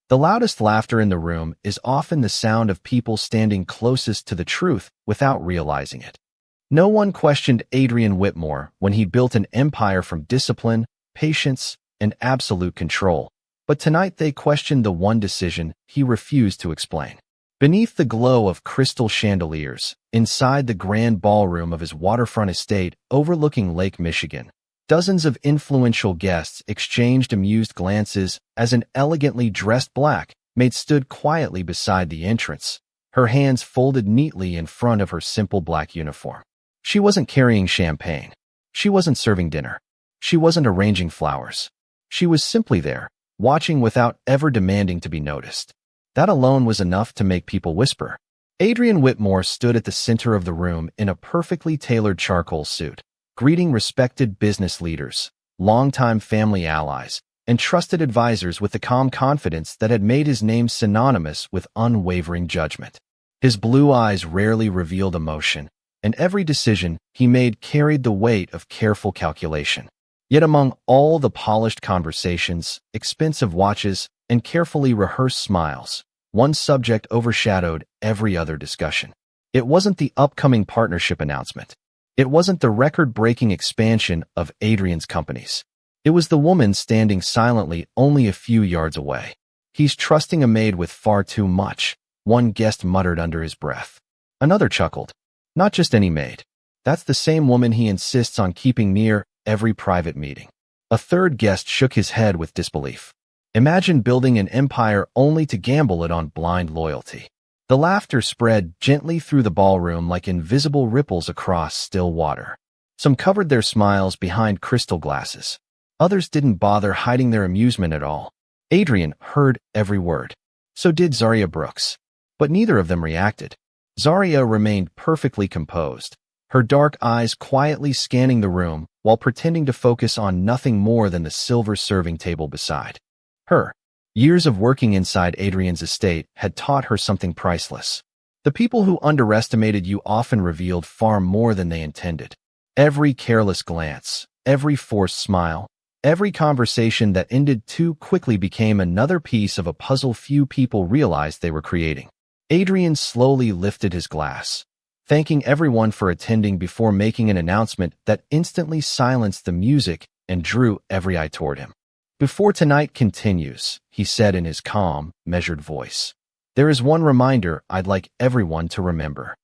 The loudest laughter in the room is often the sound of people standing closest to the truth without realizing it. No one questioned Adrian Whitmore when he built an empire from discipline, patience, and absolute control. But tonight they questioned the one decision he refused to explain. Beneath the glow of crystal chandeliers, inside the grand ballroom of his waterfront estate overlooking Lake Michigan, dozens of influential guests exchanged amused glances as an elegantly dressed Black Maid stood quietly beside the entrance, her hands folded neatly in front of her simple black uniform. She wasn't carrying champagne. She wasn't serving dinner. She wasn't arranging flowers. She was simply there, watching without ever demanding to be noticed. That alone was enough to make people whisper. Adrian Whitmore stood at the center of the room in a perfectly tailored charcoal suit, greeting respected business leaders, longtime family allies, and trusted advisors with the calm confidence that had made his name synonymous with unwavering judgment. His blue eyes rarely revealed emotion, and every decision he made carried the weight of careful calculation. Yet among all the polished conversations, expensive watches, and carefully rehearsed smiles, one subject overshadowed every other discussion. It wasn't the upcoming partnership announcement. It wasn't the record-breaking expansion of Adrian's companies. It was the woman standing silently only a few yards away. "He's trusting a maid with far too much," one guest muttered under his breath. Another chuckled. "Not just any maid. That's the same woman he insists on keeping near every private meeting." A third guest shook his head with disbelief. "Imagine building an empire only to gamble it on blind loyalty." The laughter spread gently through the ballroom like invisible ripples across still water. Some covered their smiles behind crystal glasses. Others didn't bother hiding their amusement at all. Adrian heard every word. So did Zaria Brooks. But neither of them reacted. Zaria remained perfectly composed, her dark eyes quietly scanning the room while pretending to focus on nothing more than the silver serving table beside her. Years of working inside Adrian's estate had taught her something priceless. The people who underestimated you often revealed far more than they intended. Every careless glance, every forced smile, every conversation that ended too quickly became another piece of a puzzle few people realized they were creating. Adrian slowly lifted his glass, thanking everyone for attending before making an announcement that instantly silenced the music and drew every eye toward him. "Before tonight continues," he said in his calm, measured voice, "there is one reminder I'd like everyone to remember."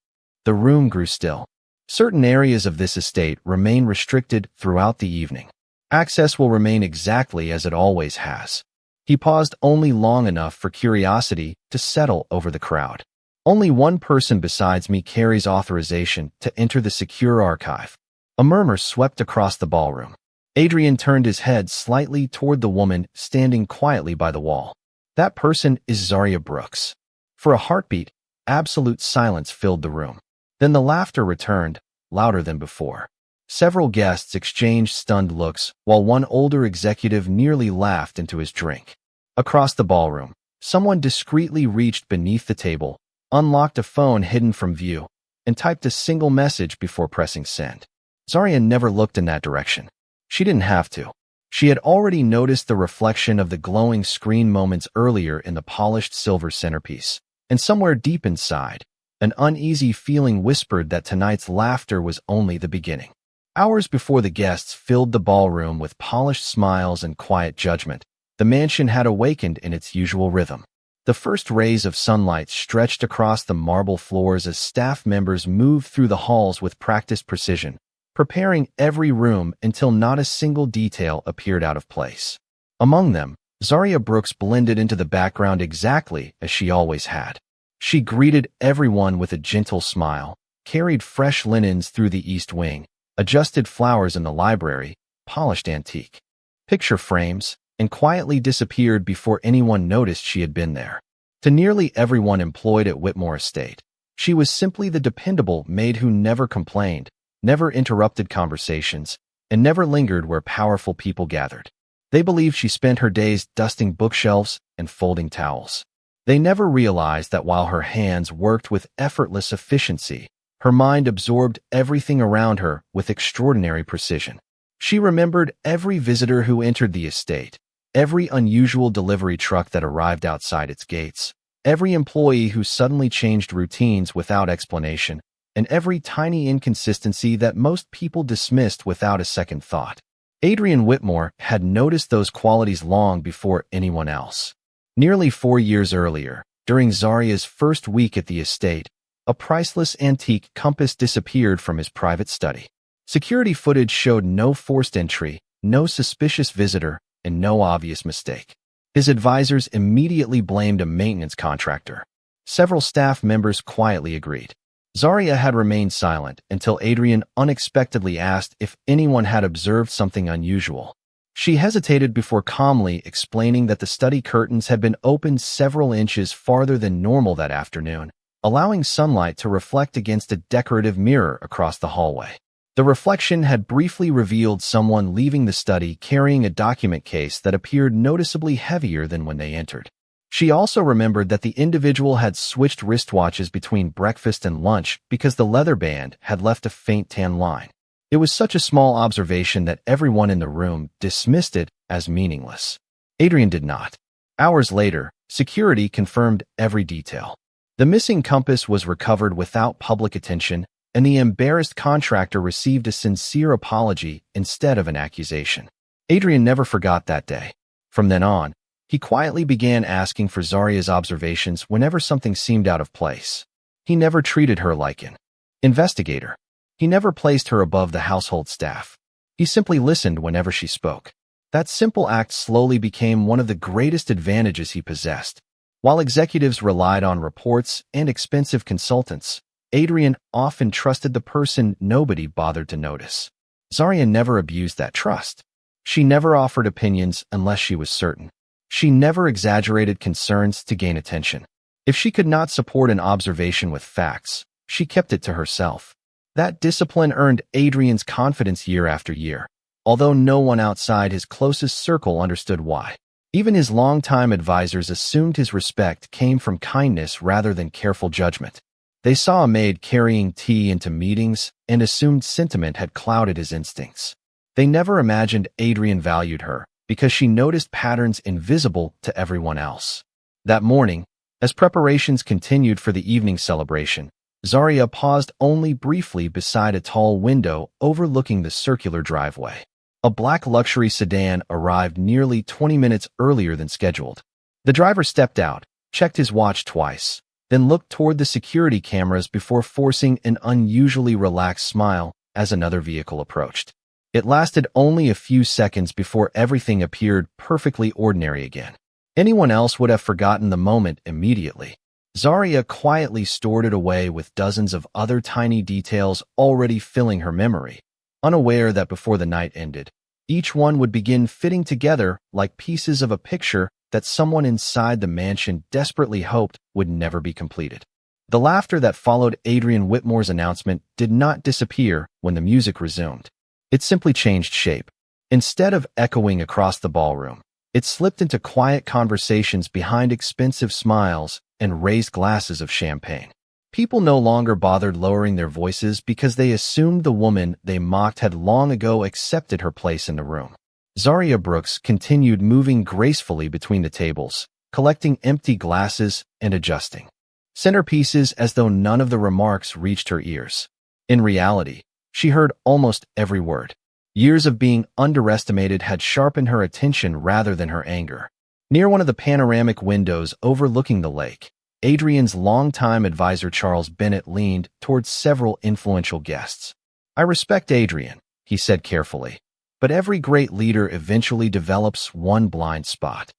The room grew still. Certain areas of this estate remain restricted throughout the evening. Access will remain exactly as it always has. He paused only long enough for curiosity to settle over the crowd. "Only one person besides me carries authorization to enter the secure archive." A murmur swept across the ballroom. Adrian turned his head slightly toward the woman standing quietly by the wall. "That person is Zaria Brooks." For a heartbeat, absolute silence filled the room. Then the laughter returned, louder than before. Several guests exchanged stunned looks, while one older executive nearly laughed into his drink. Across the ballroom, someone discreetly reached beneath the table, unlocked a phone hidden from view, and typed a single message before pressing send. Zaria never looked in that direction. She didn't have to. She had already noticed the reflection of the glowing screen moments earlier in the polished silver centerpiece, and somewhere deep inside, an uneasy feeling whispered that tonight's laughter was only the beginning. Hours before the guests filled the ballroom with polished smiles and quiet judgment, the mansion had awakened in its usual rhythm. The first rays of sunlight stretched across the marble floors as staff members moved through the halls with practiced precision, preparing every room until not a single detail appeared out of place. Among them, Zaria Brooks blended into the background exactly as she always had. She greeted everyone with a gentle smile, carried fresh linens through the East Wing, adjusted flowers in the library, polished antique picture frames, and quietly disappeared before anyone noticed she had been there. To nearly everyone employed at Whitmore Estate, she was simply the dependable maid who never complained, never interrupted conversations, and never lingered where powerful people gathered. They believed she spent her days dusting bookshelves and folding towels. They never realized that while her hands worked with effortless efficiency, her mind absorbed everything around her with extraordinary precision. She remembered every visitor who entered the estate, Every unusual delivery truck that arrived outside its gates, every employee who suddenly changed routines without explanation, and every tiny inconsistency that most people dismissed without a second thought. Adrian Whitmore had noticed those qualities long before anyone else. Nearly 4 years earlier, during Zaria's first week at the estate, a priceless antique compass disappeared from his private study. Security footage showed no forced entry, no suspicious visitor, and no obvious mistake. His advisors immediately blamed a maintenance contractor. Several staff members quietly agreed. Zaria had remained silent until Adrian unexpectedly asked if anyone had observed something unusual. She hesitated before calmly explaining that the study curtains had been opened several inches farther than normal that afternoon, allowing sunlight to reflect against a decorative mirror across the hallway. The reflection had briefly revealed someone leaving the study carrying a document case that appeared noticeably heavier than when they entered. She also remembered that the individual had switched wristwatches between breakfast and lunch because the leather band had left a faint tan line. It was such a small observation that everyone in the room dismissed it as meaningless. Adrian did not. Hours later, security confirmed every detail. The missing compass was recovered without public attention, and the embarrassed contractor received a sincere apology instead of an accusation. Adrian never forgot that day. From then on, he quietly began asking for Zaria's observations whenever something seemed out of place. He never treated her like an investigator. He never placed her above the household staff. He simply listened whenever she spoke. That simple act slowly became one of the greatest advantages he possessed. While executives relied on reports and expensive consultants, Adrian often trusted the person nobody bothered to notice. Zaria never abused that trust. She never offered opinions unless she was certain. She never exaggerated concerns to gain attention. If she could not support an observation with facts, she kept it to herself. That discipline earned Adrian's confidence year after year, although no one outside his closest circle understood why. Even his longtime advisors assumed his respect came from kindness rather than careful judgment. They saw a maid carrying tea into meetings and assumed sentiment had clouded his instincts. They never imagined Adrian valued her because she noticed patterns invisible to everyone else. That morning, as preparations continued for the evening celebration, Zaria paused only briefly beside a tall window overlooking the circular driveway. A black luxury sedan arrived nearly 20 minutes earlier than scheduled. The driver stepped out, checked his watch twice, then looked toward the security cameras before forcing an unusually relaxed smile as another vehicle approached. It lasted only a few seconds before everything appeared perfectly ordinary again. Anyone else would have forgotten the moment immediately. Zaria quietly stored it away with dozens of other tiny details already filling her memory, unaware that before the night ended, each one would begin fitting together like pieces of a picture that someone inside the mansion desperately hoped would never be completed. The laughter that followed Adrian Whitmore's announcement did not disappear when the music resumed. It simply changed shape. Instead of echoing across the ballroom, it slipped into quiet conversations behind expensive smiles and raised glasses of champagne. People no longer bothered lowering their voices because they assumed the woman they mocked had long ago accepted her place in the room. Zaria Brooks continued moving gracefully between the tables, collecting empty glasses and adjusting centerpieces as though none of the remarks reached her ears. In reality, she heard almost every word. Years of being underestimated had sharpened her attention rather than her anger. Near one of the panoramic windows overlooking the lake, Adrian's longtime advisor Charles Bennett leaned towards several influential guests. "I respect Adrian," he said carefully, "but every great leader eventually develops one blind spot."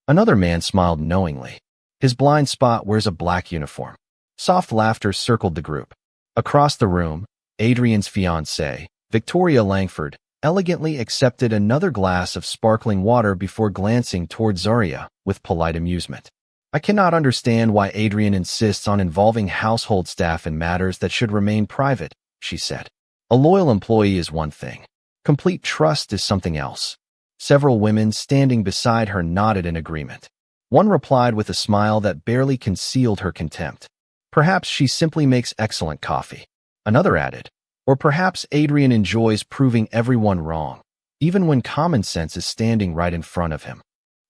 Another man smiled knowingly. "His blind spot wears a black uniform." Soft laughter circled the group. Across the room, Adrian's fiancée, Victoria Langford, elegantly accepted another glass of sparkling water before glancing toward Zaria with polite amusement. "I cannot understand why Adrian insists on involving household staff in matters that should remain private," she said. "A loyal employee is one thing. Complete trust is something else." Several women standing beside her nodded in agreement. One replied with a smile that barely concealed her contempt. "Perhaps she simply makes excellent coffee." Another added, "Or perhaps Adrian enjoys proving everyone wrong, even when common sense is standing right in front of him."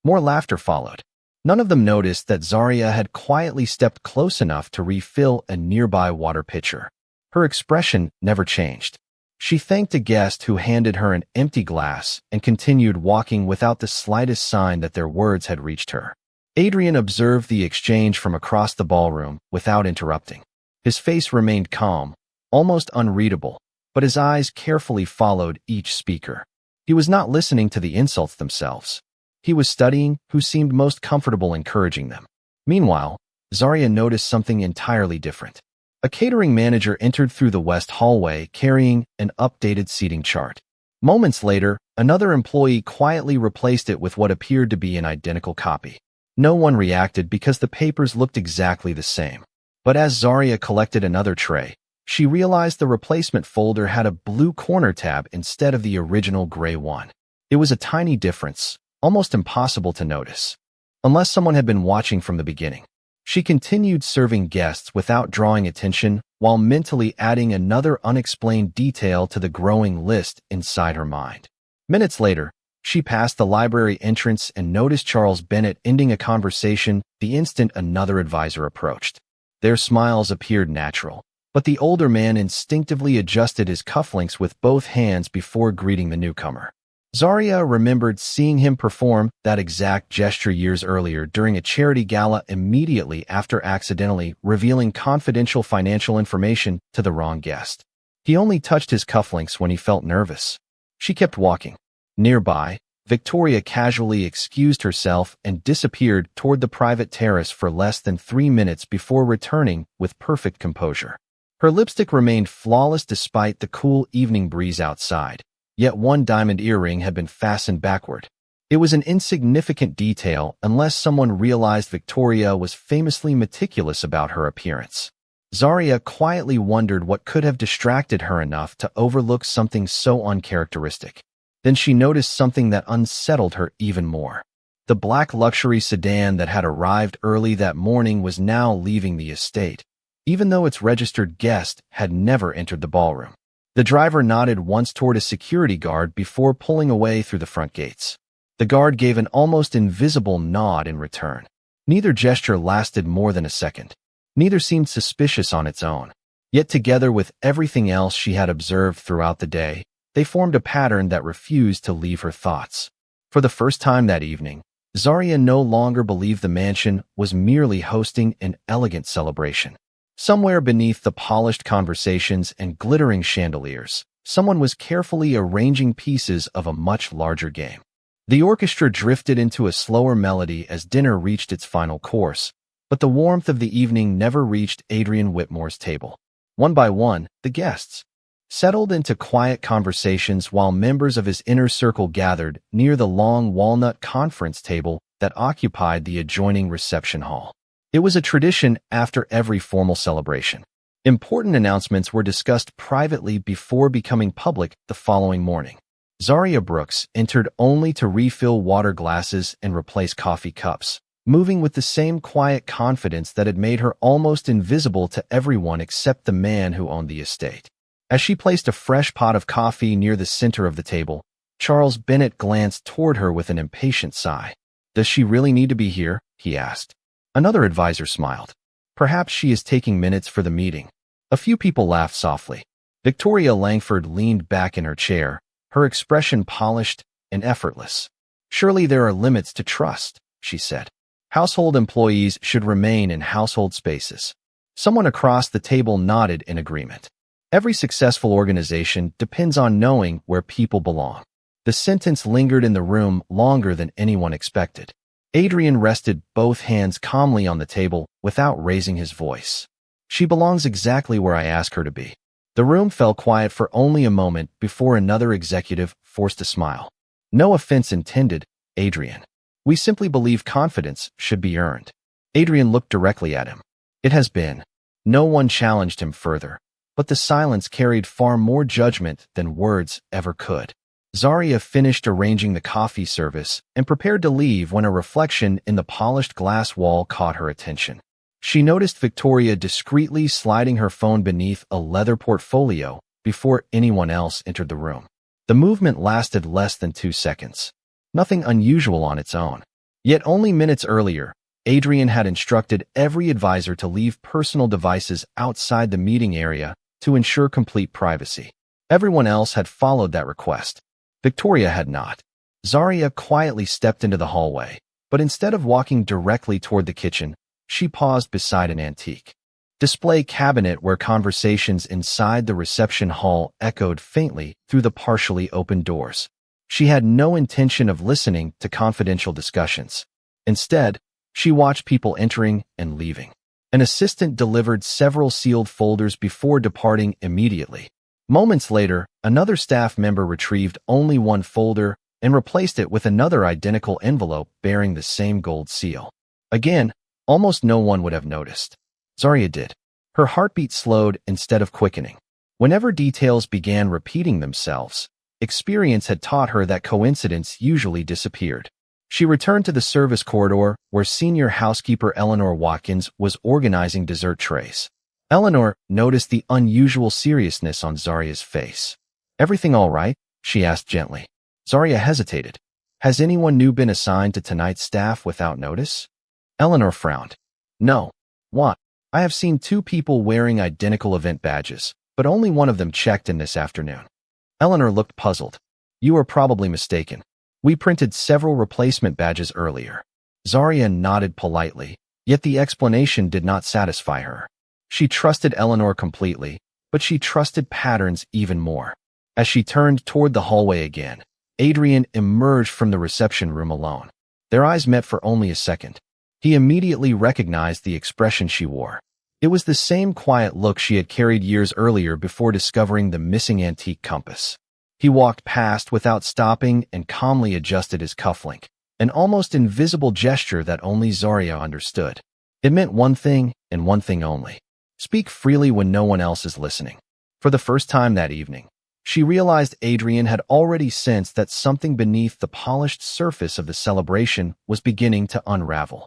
More laughter followed. None of them noticed that Zarya had quietly stepped close enough to refill a nearby water pitcher. Her expression never changed. She thanked a guest who handed her an empty glass and continued walking without the slightest sign that their words had reached her. Adrian observed the exchange from across the ballroom without interrupting. His face remained calm, almost unreadable, but his eyes carefully followed each speaker. He was not listening to the insults themselves. He was studying who seemed most comfortable encouraging them. Meanwhile, Zarya noticed something entirely different. A catering manager entered through the west hallway carrying an updated seating chart. Moments later, another employee quietly replaced it with what appeared to be an identical copy. No one reacted because the papers looked exactly the same. But as Zarya collected another tray, she realized the replacement folder had a blue corner tab instead of the original gray one. It was a tiny difference, almost impossible to notice, unless someone had been watching from the beginning. She continued serving guests without drawing attention while mentally adding another unexplained detail to the growing list inside her mind. Minutes later, she passed the library entrance and noticed Charles Bennett ending a conversation the instant another advisor approached. Their smiles appeared natural, but the older man instinctively adjusted his cufflinks with both hands before greeting the newcomer. Zarya remembered seeing him perform that exact gesture years earlier during a charity gala immediately after accidentally revealing confidential financial information to the wrong guest. He only touched his cufflinks when he felt nervous. She kept walking. Nearby, Victoria casually excused herself and disappeared toward the private terrace for less than 3 minutes before returning with perfect composure. Her lipstick remained flawless despite the cool evening breeze outside. Yet one diamond earring had been fastened backward. It was an insignificant detail unless someone realized Victoria was famously meticulous about her appearance. Zarya quietly wondered what could have distracted her enough to overlook something so uncharacteristic. Then she noticed something that unsettled her even more. The black luxury sedan that had arrived early that morning was now leaving the estate, even though its registered guest had never entered the ballroom. The driver nodded once toward a security guard before pulling away through the front gates. The guard gave an almost invisible nod in return. Neither gesture lasted more than a second. Neither seemed suspicious on its own. Yet together with everything else she had observed throughout the day, they formed a pattern that refused to leave her thoughts. For the first time that evening, Zarya no longer believed the mansion was merely hosting an elegant celebration. Somewhere beneath the polished conversations and glittering chandeliers, someone was carefully arranging pieces of a much larger game. The orchestra drifted into a slower melody as dinner reached its final course, but the warmth of the evening never reached Adrian Whitmore's table. One by one, the guests settled into quiet conversations while members of his inner circle gathered near the long walnut conference table that occupied the adjoining reception hall. It was a tradition after every formal celebration. Important announcements were discussed privately before becoming public the following morning. Zarya Brooks entered only to refill water glasses and replace coffee cups, moving with the same quiet confidence that had made her almost invisible to everyone except the man who owned the estate. As she placed a fresh pot of coffee near the center of the table, Charles Bennett glanced toward her with an impatient sigh. "Does she really need to be here?" he asked. Another advisor smiled. "Perhaps she is taking minutes for the meeting." A few people laughed softly. Victoria Langford leaned back in her chair, her expression polished and effortless. "Surely there are limits to trust," she said. "Household employees should remain in household spaces." Someone across the table nodded in agreement. "Every successful organization depends on knowing where people belong." The sentence lingered in the room longer than anyone expected. Adrian rested both hands calmly on the table without raising his voice. "She belongs exactly where I ask her to be." The room fell quiet for only a moment before another executive forced a smile. "No offense intended, Adrian. We simply believe confidence should be earned." Adrian looked directly at him. It has been. No one challenged him further, but the silence carried far more judgment than words ever could. Zarya finished arranging the coffee service and prepared to leave when a reflection in the polished glass wall caught her attention. She noticed Victoria discreetly sliding her phone beneath a leather portfolio before anyone else entered the room. The movement lasted less than 2 seconds. Nothing unusual on its own. Yet only minutes earlier, Adrian had instructed every advisor to leave personal devices outside the meeting area to ensure complete privacy. Everyone else had followed that request. Victoria had not. Zarya quietly stepped into the hallway, but instead of walking directly toward the kitchen, she paused beside an antique display cabinet where conversations inside the reception hall echoed faintly through the partially open doors. She had no intention of listening to confidential discussions. Instead, she watched people entering and leaving. An assistant delivered several sealed folders before departing immediately. Moments later, another staff member retrieved only one folder and replaced it with another identical envelope bearing the same gold seal. Again, almost no one would have noticed. Zarya did. Her heartbeat slowed instead of quickening. Whenever details began repeating themselves, experience had taught her that coincidence usually disappeared. She returned to the service corridor where senior housekeeper Eleanor Watkins was organizing dessert trays. Eleanor noticed the unusual seriousness on Zarya's face. "Everything all right?" she asked gently. Zarya hesitated. "Has anyone new been assigned to tonight's staff without notice?" Eleanor frowned. "No. What? I have seen 2 people wearing identical event badges, but only one of them checked in this afternoon." Eleanor looked puzzled. "You are probably mistaken. We printed several replacement badges earlier." Zarya nodded politely, yet the explanation did not satisfy her. She trusted Eleanor completely, but she trusted patterns even more. As she turned toward the hallway again, Adrian emerged from the reception room alone. Their eyes met for only a second. He immediately recognized the expression she wore. It was the same quiet look she had carried years earlier before discovering the missing antique compass. He walked past without stopping and calmly adjusted his cufflink, an almost invisible gesture that only Zarya understood. It meant one thing and one thing only: speak freely when no one else is listening. For the first time that evening, she realized Adrian had already sensed that something beneath the polished surface of the celebration was beginning to unravel.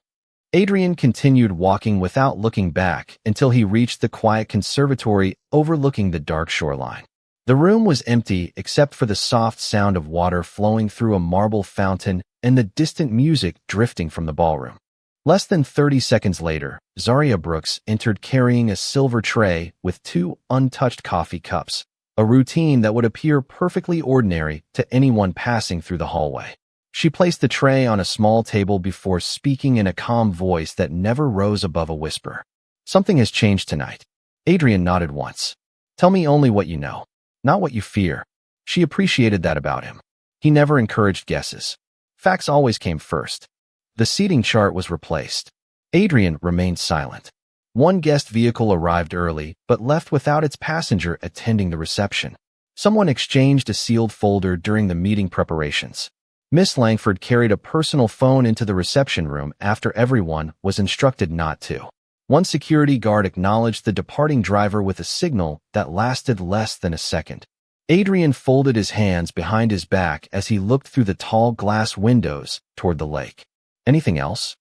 Adrian continued walking without looking back until he reached the quiet conservatory overlooking the dark shoreline. The room was empty except for the soft sound of water flowing through a marble fountain and the distant music drifting from the ballroom. Less than 30 seconds later, Zarya Brooks entered carrying a silver tray with 2 untouched coffee cups, a routine that would appear perfectly ordinary to anyone passing through the hallway. She placed the tray on a small table before speaking in a calm voice that never rose above a whisper. "Something has changed tonight." Adrian nodded once. "Tell me only what you know, not what you fear." She appreciated that about him. He never encouraged guesses. Facts always came first. The seating chart was replaced. Adrian remained silent. One guest vehicle arrived early, but left without its passenger attending the reception. Someone exchanged a sealed folder during the meeting preparations. Miss Langford carried a personal phone into the reception room after everyone was instructed not to. One security guard acknowledged the departing driver with a signal that lasted less than a second. Adrian folded his hands behind his back as he looked through the tall glass windows toward the lake. "Anything else?"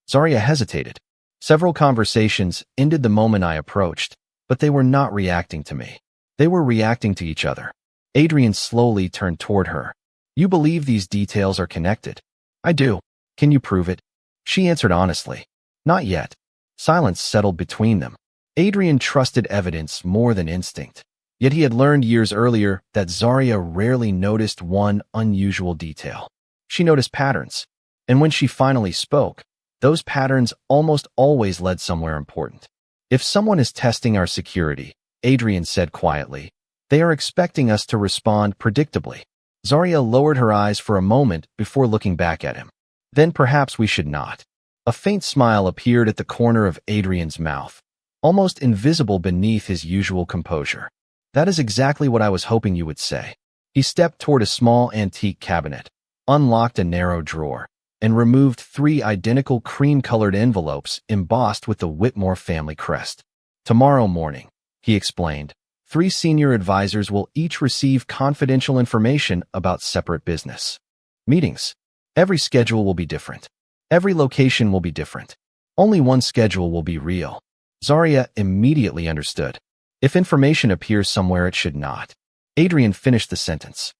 Zarya hesitated. "Several conversations ended the moment I approached, but they were not reacting to me. They were reacting to each other." Adrian slowly turned toward her. "You believe these details are connected?" "I do. Can you prove it?" She answered honestly. "Not yet." Silence settled between them. Adrian trusted evidence more than instinct. Yet he had learned years earlier that Zarya rarely noticed one unusual detail. She noticed patterns. And when she finally spoke, those patterns almost always led somewhere important. "If someone is testing our security," Adrian said quietly, "they are expecting us to respond predictably." Zarya lowered her eyes for a moment before looking back at him. "Then perhaps we should not." A faint smile appeared at the corner of Adrian's mouth, almost invisible beneath his usual composure. "That is exactly what I was hoping you would say." He stepped toward a small antique cabinet, unlocked a narrow drawer, and removed 3 identical cream-colored envelopes embossed with the Whitmore family crest. "Tomorrow morning," he explained, 3 senior advisors will each receive confidential information about separate business meetings. Every schedule will be different. Every location will be different. Only one schedule will be real. Zarya immediately understood. If information appears somewhere it should not. Adrian finished the sentence.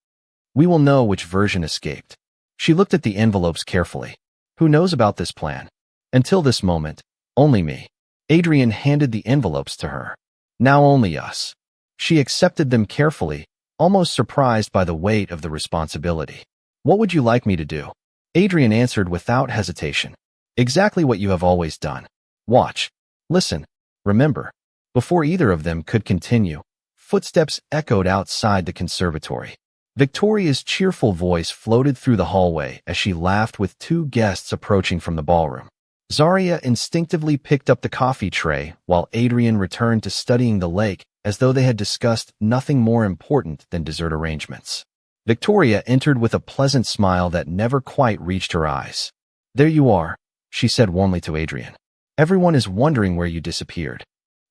"We will know which version escaped." She looked at the envelopes carefully. Who knows about this plan? Until this moment, only me. Adrian handed the envelopes to her. Now only us. She accepted them carefully, almost surprised by the weight of the responsibility. What would you like me to do? Adrian answered without hesitation. Exactly what you have always done. Watch. Listen. Remember. Before either of them could continue, footsteps echoed outside the conservatory. Victoria's cheerful voice floated through the hallway as she laughed with two guests approaching from the ballroom. Zarya instinctively picked up the coffee tray while Adrian returned to studying the lake as though they had discussed nothing more important than dessert arrangements. Victoria entered with a pleasant smile that never quite reached her eyes. There you are, she said warmly to Adrian. Everyone is wondering where you disappeared.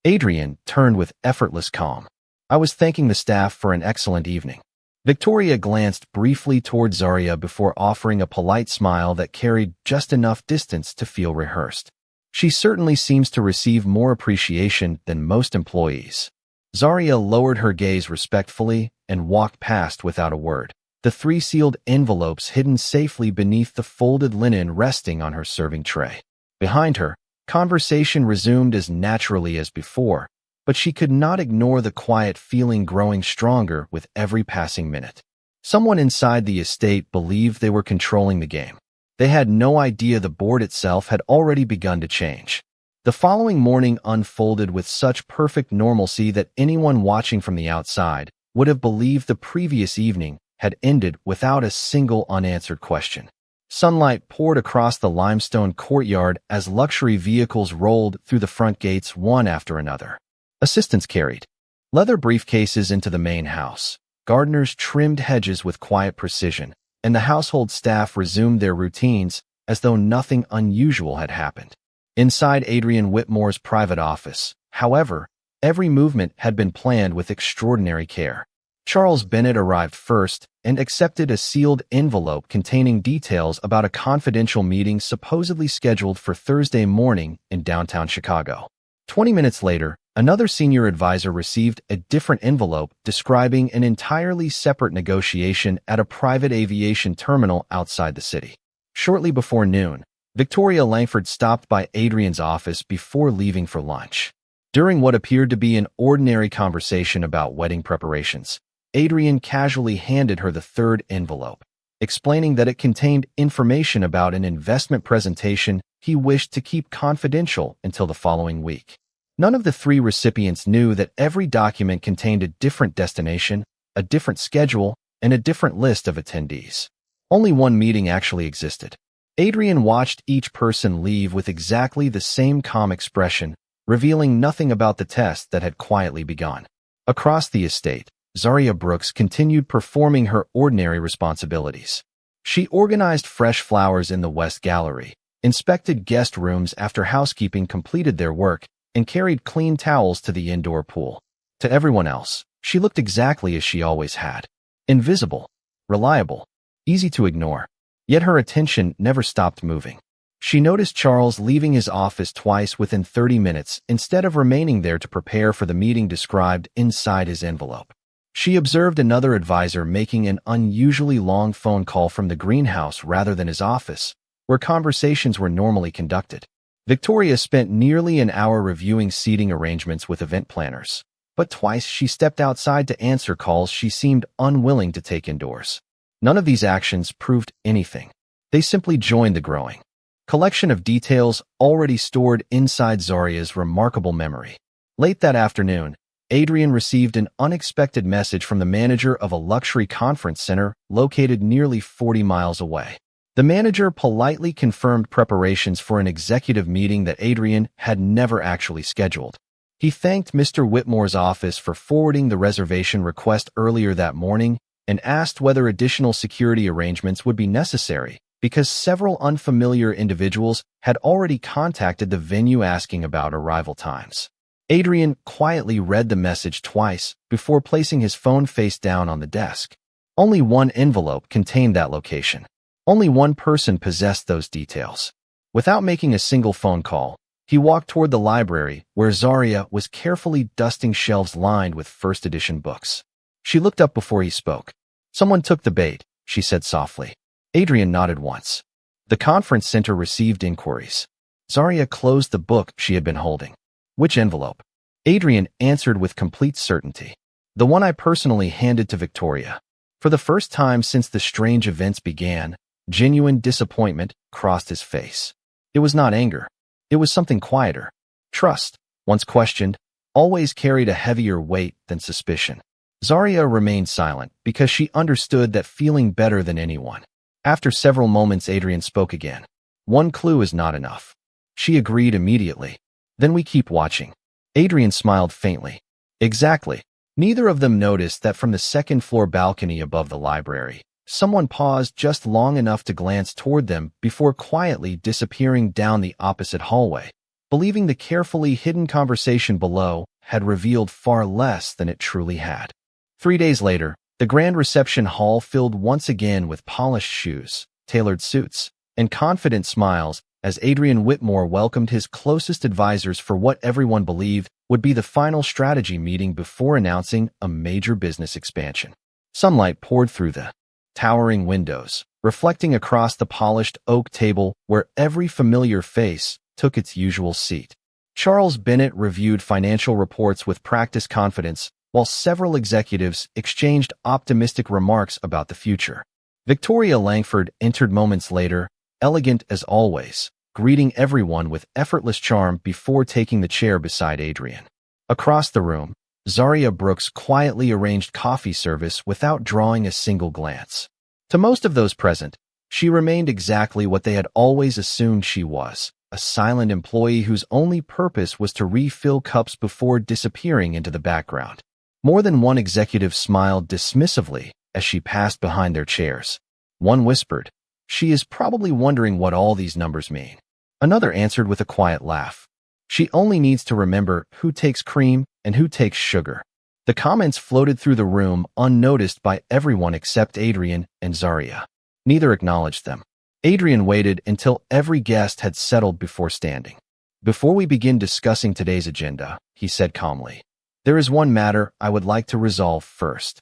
Adrian turned with effortless calm. I was thanking the staff for an excellent evening. Victoria glanced briefly toward Zarya before offering a polite smile that carried just enough distance to feel rehearsed. She certainly seems to receive more appreciation than most employees. Zarya lowered her gaze respectfully and walked past without a word, the 3 sealed envelopes hidden safely beneath the folded linen resting on her serving tray. Behind her, conversation resumed as naturally as before, but she could not ignore the quiet feeling growing stronger with every passing minute. Someone inside the estate believed they were controlling the game. They had no idea the board itself had already begun to change. The following morning unfolded with such perfect normalcy that anyone watching from the outside would have believed the previous evening had ended without a single unanswered question. Sunlight poured across the limestone courtyard as luxury vehicles rolled through the front gates one after another. Assistants carried leather briefcases into the main house. Gardeners trimmed hedges with quiet precision, and the household staff resumed their routines as though nothing unusual had happened. Inside Adrian Whitmore's private office, however, every movement had been planned with extraordinary care. Charles Bennett arrived first and accepted a sealed envelope containing details about a confidential meeting supposedly scheduled for Thursday morning in downtown Chicago. 20 minutes later, another senior advisor received a different envelope describing an entirely separate negotiation at a private aviation terminal outside the city. Shortly before noon, Victoria Langford stopped by Adrian's office before leaving for lunch. During what appeared to be an ordinary conversation about wedding preparations, Adrian casually handed her the third envelope, explaining that it contained information about an investment presentation he wished to keep confidential until the following week. None of the 3 recipients knew that every document contained a different destination, a different schedule, and a different list of attendees. Only one meeting actually existed. Adrian watched each person leave with exactly the same calm expression, revealing nothing about the test that had quietly begun. Across the estate, Zarya Brooks continued performing her ordinary responsibilities. She organized fresh flowers in the West Gallery, inspected guest rooms after housekeeping completed their work, and carried clean towels to the indoor pool. To everyone else, she looked exactly as she always had. Invisible, reliable, easy to ignore. Yet her attention never stopped moving. She noticed Charles leaving his office twice within 30 minutes instead of remaining there to prepare for the meeting described inside his envelope. She observed another advisor making an unusually long phone call from the greenhouse rather than his office, where conversations were normally conducted. Victoria spent nearly an hour reviewing seating arrangements with event planners, but twice she stepped outside to answer calls she seemed unwilling to take indoors. None of these actions proved anything. They simply joined the growing collection of details already stored inside Zarya's remarkable memory. Late that afternoon, Adrian received an unexpected message from the manager of a luxury conference center located nearly 40 miles away. The manager politely confirmed preparations for an executive meeting that Adrian had never actually scheduled. He thanked Mr. Whitmore's office for forwarding the reservation request earlier that morning and asked whether additional security arrangements would be necessary because several unfamiliar individuals had already contacted the venue asking about arrival times. Adrian quietly read the message twice before placing his phone face down on the desk. Only one envelope contained that location. Only one person possessed those details. Without making a single phone call, he walked toward the library where Zarya was carefully dusting shelves lined with first edition books. She looked up before he spoke. Someone took the bait, she said softly. Adrian nodded once. The conference center received inquiries. Zarya closed the book she had been holding. Which envelope? Adrian answered with complete certainty. The one I personally handed to Victoria. For the first time since the strange events began, genuine disappointment crossed his face. It was not anger. It was something quieter. Trust, once questioned, always carried a heavier weight than suspicion. Zarya remained silent because she understood that feeling better than anyone. After several moments, Adrian spoke again. One clue is not enough. She agreed immediately. Then we keep watching. Adrian smiled faintly. Exactly. Neither of them noticed that from the second-floor balcony above the library, someone paused just long enough to glance toward them before quietly disappearing down the opposite hallway, believing the carefully hidden conversation below had revealed far less than it truly had. 3 days later, the grand reception hall filled once again with polished shoes, tailored suits, and confident smiles as Adrian Whitmore welcomed his closest advisors for what everyone believed would be the final strategy meeting before announcing a major business expansion. Sunlight poured through the towering windows, reflecting across the polished oak table where every familiar face took its usual seat. Charles Bennett reviewed financial reports with practiced confidence, while several executives exchanged optimistic remarks about the future. Victoria Langford entered moments later, elegant as always, greeting everyone with effortless charm before taking the chair beside Adrian. Across the room, Zarya Brooks quietly arranged coffee service without drawing a single glance. To most of those present, she remained exactly what they had always assumed she was, a silent employee whose only purpose was to refill cups before disappearing into the background. More than one executive smiled dismissively as she passed behind their chairs. One whispered, "She is probably wondering what all these numbers mean." Another answered with a quiet laugh. "She only needs to remember who takes cream and who takes sugar." The comments floated through the room unnoticed by everyone except Adrian and Zarya. Neither acknowledged them. Adrian waited until every guest had settled before standing. "Before we begin discussing today's agenda," he said calmly, "there is one matter I would like to resolve first."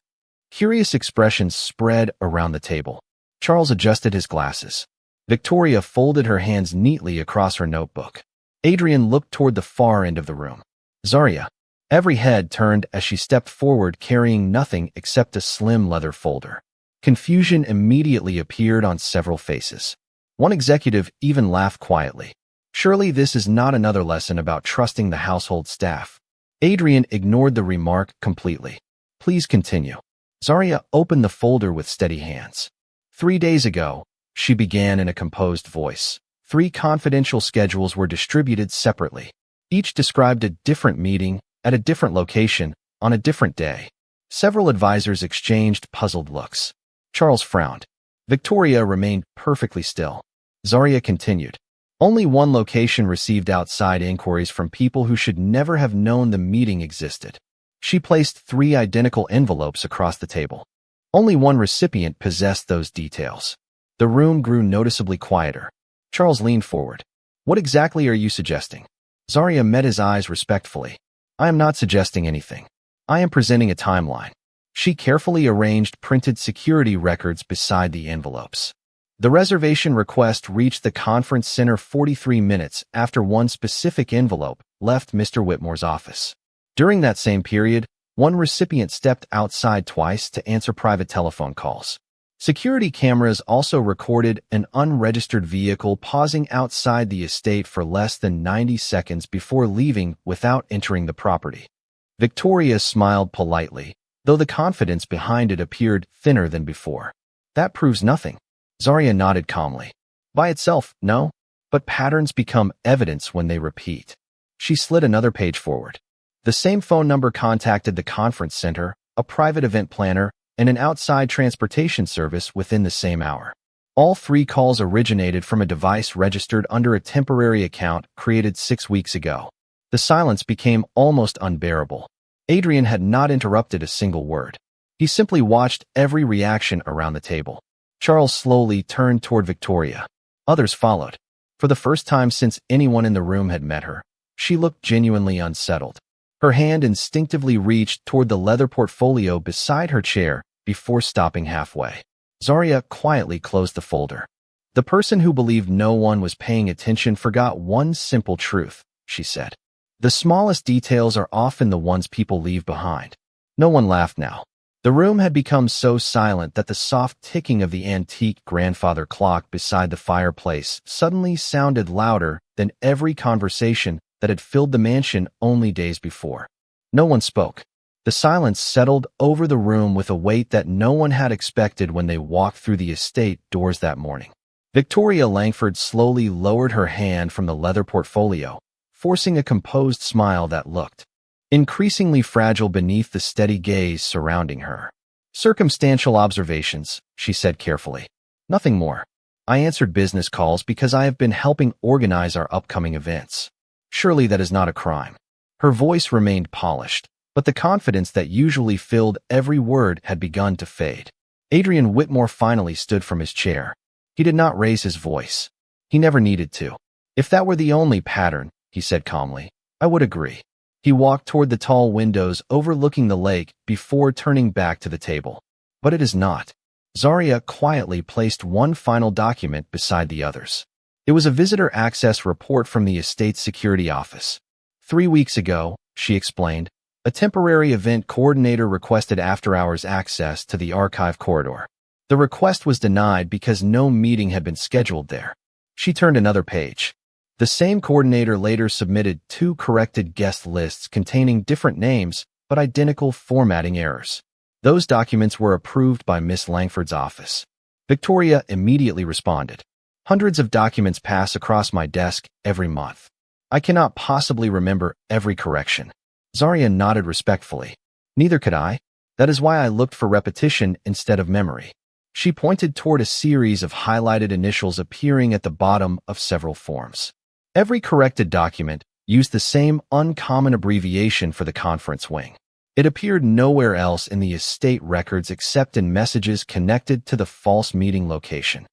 Curious expressions spread around the table. Charles adjusted his glasses. Victoria folded her hands neatly across her notebook. Adrian looked toward the far end of the room. Zarya. Every head turned as she stepped forward carrying nothing except a slim leather folder. Confusion immediately appeared on several faces. One executive even laughed quietly. "Surely this is not another lesson about trusting the household staff." Adrian ignored the remark completely. "Please continue." Zarya opened the folder with steady hands. 3 days ago, she began in a composed voice. 3 confidential schedules were distributed separately. Each described a different meeting, at a different location, on a different day. Several advisors exchanged puzzled looks. Charles frowned. Victoria remained perfectly still. Zarya continued. Only one location received outside inquiries from people who should never have known the meeting existed. She placed 3 identical envelopes across the table. Only one recipient possessed those details. The room grew noticeably quieter. Charles leaned forward. "What exactly are you suggesting?" Zarya met his eyes respectfully. "I am not suggesting anything. I am presenting a timeline." She carefully arranged printed security records beside the envelopes. The reservation request reached the conference center 43 minutes after one specific envelope left Mr. Whitmore's office. During that same period, one recipient stepped outside twice to answer private telephone calls. Security cameras also recorded an unregistered vehicle pausing outside the estate for less than 90 seconds before leaving without entering the property. Victoria smiled politely, though the confidence behind it appeared thinner than before. "That proves nothing." Zarya nodded calmly. "By itself, no, but patterns become evidence when they repeat." She slid another page forward. The same phone number contacted the conference center, a private event planner, and an outside transportation service within the same hour. All 3 calls originated from a device registered under a temporary account created 6 weeks ago. The silence became almost unbearable. Adrian had not interrupted a single word. He simply watched every reaction around the table. Charles slowly turned toward Victoria. Others followed. For the first time since anyone in the room had met her, she looked genuinely unsettled. Her hand instinctively reached toward the leather portfolio beside her chair before stopping halfway. Zarya quietly closed the folder. The person who believed no one was paying attention forgot one simple truth, she said. The smallest details are often the ones people leave behind. No one laughed now. The room had become so silent that the soft ticking of the antique grandfather clock beside the fireplace suddenly sounded louder than every conversation that had filled the mansion only days before. No one spoke. The silence settled over the room with a weight that no one had expected when they walked through the estate doors that morning. Victoria Langford slowly lowered her hand from the leather portfolio, forcing a composed smile that looked increasingly fragile beneath the steady gaze surrounding her. Circumstantial observations, she said carefully. Nothing more. I answered business calls because I have been helping organize our upcoming events. Surely that is not a crime. Her voice remained polished, but the confidence that usually filled every word had begun to fade. Adrian Whitmore finally stood from his chair. He did not raise his voice. He never needed to. If that were the only pattern, he said calmly, I would agree. He walked toward the tall windows overlooking the lake before turning back to the table. But it is not. Zarya quietly placed one final document beside the others. It was a visitor access report from the estate's security office. 3 weeks ago, she explained, a temporary event coordinator requested after-hours access to the archive corridor. The request was denied because no meeting had been scheduled there. She turned another page. The same coordinator later submitted 2 corrected guest lists containing different names but identical formatting errors. Those documents were approved by Miss Langford's office. Victoria immediately responded. Hundreds of documents pass across my desk every month. I cannot possibly remember every correction. Zarya nodded respectfully. Neither could I. That is why I looked for repetition instead of memory. She pointed toward a series of highlighted initials appearing at the bottom of several forms. Every corrected document used the same uncommon abbreviation for the conference wing. It appeared nowhere else in the estate records except in messages connected to the false meeting location.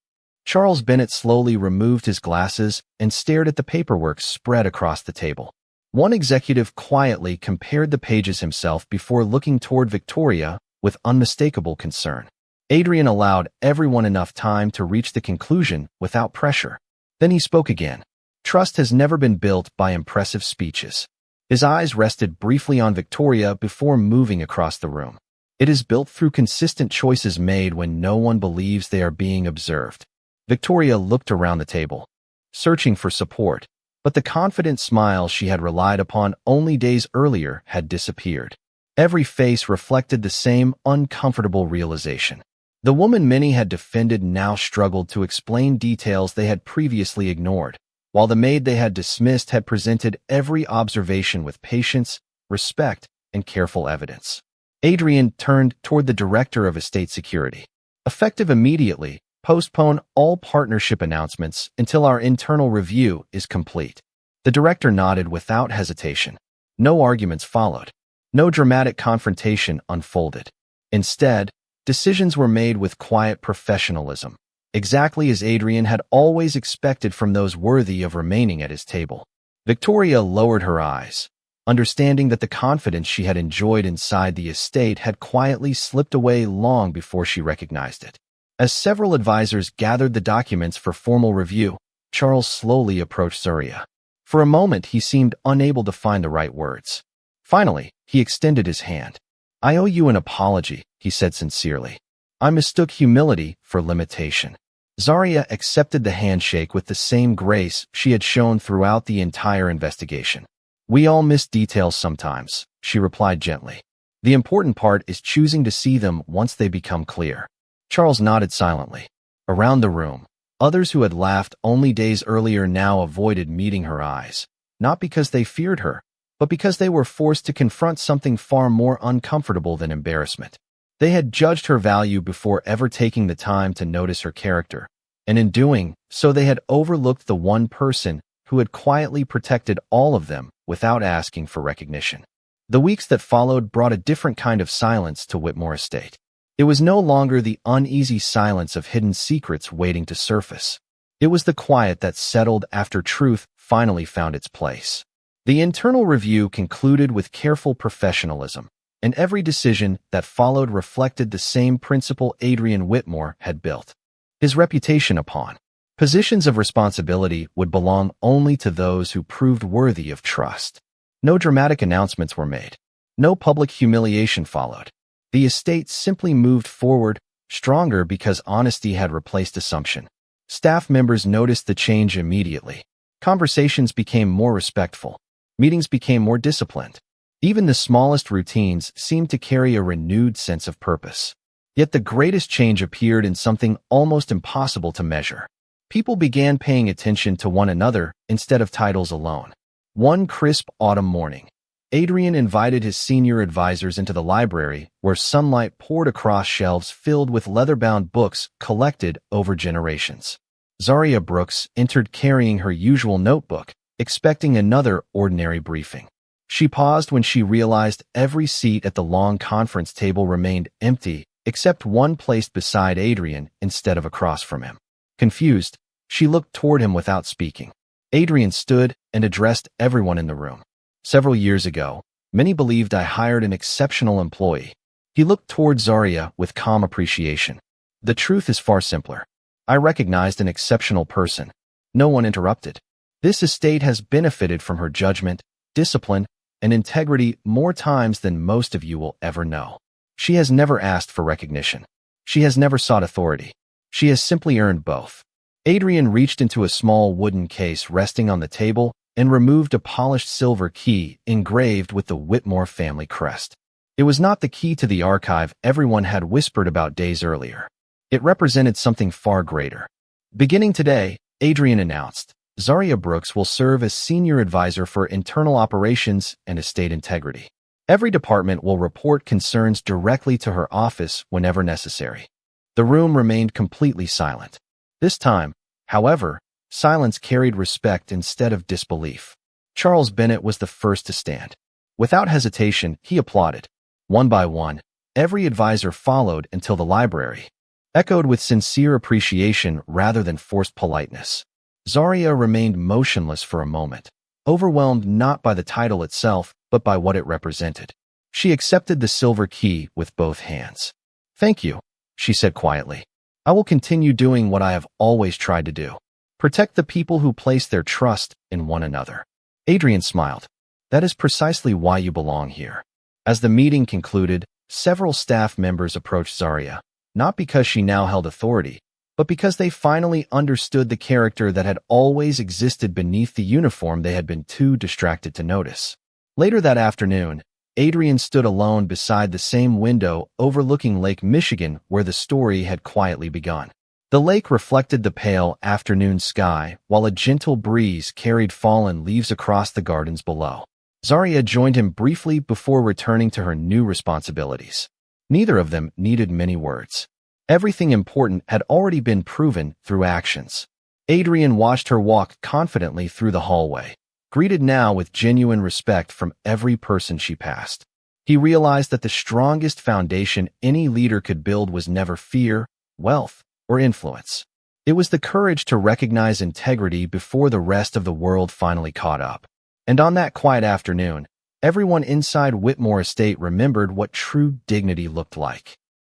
Charles Bennett slowly removed his glasses and stared at the paperwork spread across the table. One executive quietly compared the pages himself before looking toward Victoria with unmistakable concern. Adrian allowed everyone enough time to reach the conclusion without pressure. Then he spoke again. Trust has never been built by impressive speeches. His eyes rested briefly on Victoria before moving across the room. It is built through consistent choices made when no one believes they are being observed. Victoria looked around the table, searching for support, but the confident smile she had relied upon only days earlier had disappeared. Every face reflected the same uncomfortable realization. The woman many had defended now struggled to explain details they had previously ignored, while the maid they had dismissed had presented every observation with patience, respect, and careful evidence. Adrian turned toward the director of estate security. Effective immediately, postpone all partnership announcements until our internal review is complete. The director nodded without hesitation. No arguments followed. No dramatic confrontation unfolded. Instead, decisions were made with quiet professionalism, exactly as Adrian had always expected from those worthy of remaining at his table. Victoria lowered her eyes, understanding that the confidence she had enjoyed inside the estate had quietly slipped away long before she recognized it. As several advisors gathered the documents for formal review, Charles slowly approached Zarya. For a moment, he seemed unable to find the right words. Finally, he extended his hand. I owe you an apology, he said sincerely. I mistook humility for limitation. Zarya accepted the handshake with the same grace she had shown throughout the entire investigation. We all miss details sometimes, she replied gently. The important part is choosing to see them once they become clear. Charles nodded silently. Around the room, others who had laughed only days earlier now avoided meeting her eyes, not because they feared her, but because they were forced to confront something far more uncomfortable than embarrassment. They had judged her value before ever taking the time to notice her character, and in doing so they had overlooked the one person who had quietly protected all of them without asking for recognition. The weeks that followed brought a different kind of silence to Whitmore Estate. It was no longer the uneasy silence of hidden secrets waiting to surface. It was the quiet that settled after truth finally found its place. The internal review concluded with careful professionalism, and every decision that followed reflected the same principle Adrian Whitmore had built his reputation upon. Positions of responsibility would belong only to those who proved worthy of trust. No dramatic announcements were made. No public humiliation followed. The estate simply moved forward, stronger because honesty had replaced assumption. Staff members noticed the change immediately. Conversations became more respectful. Meetings became more disciplined. Even the smallest routines seemed to carry a renewed sense of purpose. Yet the greatest change appeared in something almost impossible to measure. People began paying attention to one another instead of titles alone. One crisp autumn morning, Adrian invited his senior advisors into the library where sunlight poured across shelves filled with leather-bound books collected over generations. Zaria Brooks entered carrying her usual notebook, expecting another ordinary briefing. She paused when she realized every seat at the long conference table remained empty, except one placed beside Adrian instead of across from him. Confused, she looked toward him without speaking. Adrian stood and addressed everyone in the room. Several years ago, many believed I hired an exceptional employee. He looked toward Zaria with calm appreciation. The truth is far simpler. I recognized an exceptional person. No one interrupted. This estate has benefited from her judgment, discipline, and integrity more times than most of you will ever know. She has never asked for recognition. She has never sought authority. She has simply earned both. Adrian reached into a small wooden case resting on the table and removed a polished silver key engraved with the Whitmore family crest. It was not the key to the archive everyone had whispered about days earlier. It represented something far greater. Beginning today, Adrian announced, Zaria Brooks will serve as senior advisor for internal operations and estate integrity. Every department will report concerns directly to her office whenever necessary. The room remained completely silent. This time, however, silence carried respect instead of disbelief. Charles Bennett was the first to stand. Without hesitation, he applauded. One by one, every advisor followed until the library echoed with sincere appreciation rather than forced politeness. Zaria remained motionless for a moment, overwhelmed not by the title itself, but by what it represented. She accepted the silver key with both hands. Thank you, she said quietly. I will continue doing what I have always tried to do. Protect the people who place their trust in one another. Adrian smiled. That is precisely why you belong here. As the meeting concluded, several staff members approached Zaria, not because she now held authority, but because they finally understood the character that had always existed beneath the uniform they had been too distracted to notice. Later that afternoon, Adrian stood alone beside the same window overlooking Lake Michigan where the story had quietly begun. The lake reflected the pale afternoon sky, while a gentle breeze carried fallen leaves across the gardens below. Zaria joined him briefly before returning to her new responsibilities. Neither of them needed many words. Everything important had already been proven through actions. Adrian watched her walk confidently through the hallway, greeted now with genuine respect from every person she passed. He realized that the strongest foundation any leader could build was never fear, wealth, or influence. It was the courage to recognize integrity before the rest of the world finally caught up. And on that quiet afternoon, everyone inside Whitmore Estate remembered what true dignity looked like.